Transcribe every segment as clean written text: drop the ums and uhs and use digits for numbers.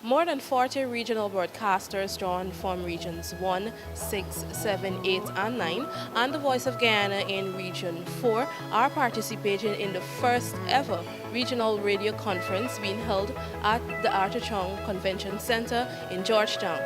More than 40 regional broadcasters drawn from regions 1, 6, 7, 8, and 9, and the Voice of Guyana in Region 4 are participating in the first ever regional radio conference being held at the Arthur Chong Convention Center in Georgetown.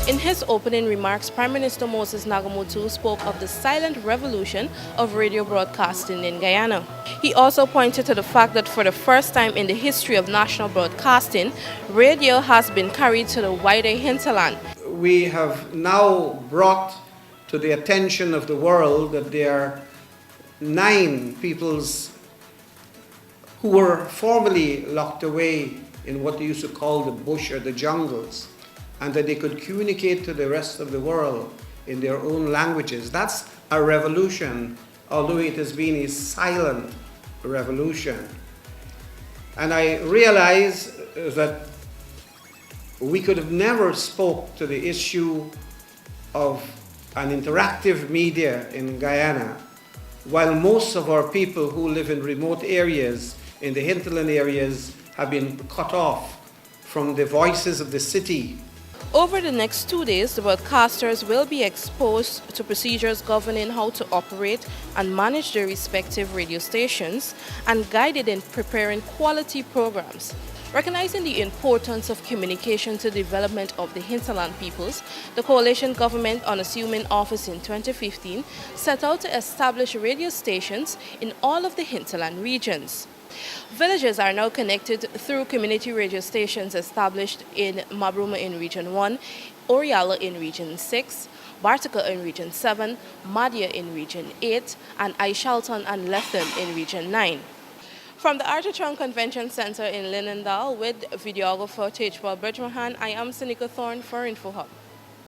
In his opening remarks, Prime Minister Moses Nagamootoo spoke of the silent revolution of radio broadcasting in Guyana. He also pointed to the fact that for the first time in the history of national broadcasting, radio has been carried to the wider hinterland. We have now brought to the attention of the world that there are 9 peoples who were formerly locked away in what they used to call the bush or the jungles, and that they could communicate to the rest of the world in their own languages. That's a revolution, although it has been a silent revolution. And I realize that we could have never spoke to the issue of an interactive media in Guyana while most of our people who live in remote areas, in the hinterland areas, have been cut off from the voices of the city. Over the next 2 days, the broadcasters will be exposed to procedures governing how to operate and manage their respective radio stations and guided in preparing quality programs. Recognizing the importance of communication to the development of the hinterland peoples, the coalition government, on assuming office in 2015, set out to establish radio stations in all of the hinterland regions. Villages are now connected through community radio stations established in Mabruma in Region 1, Oriala in Region 6, Bartica in Region 7, Madia in Region 8, and Aishalton and Lethem in Region 9. From the Arthur Chong Convention Center in Linendal with videographer Tejpal Bridgmahan, I am Senika Thorne for InfoHub.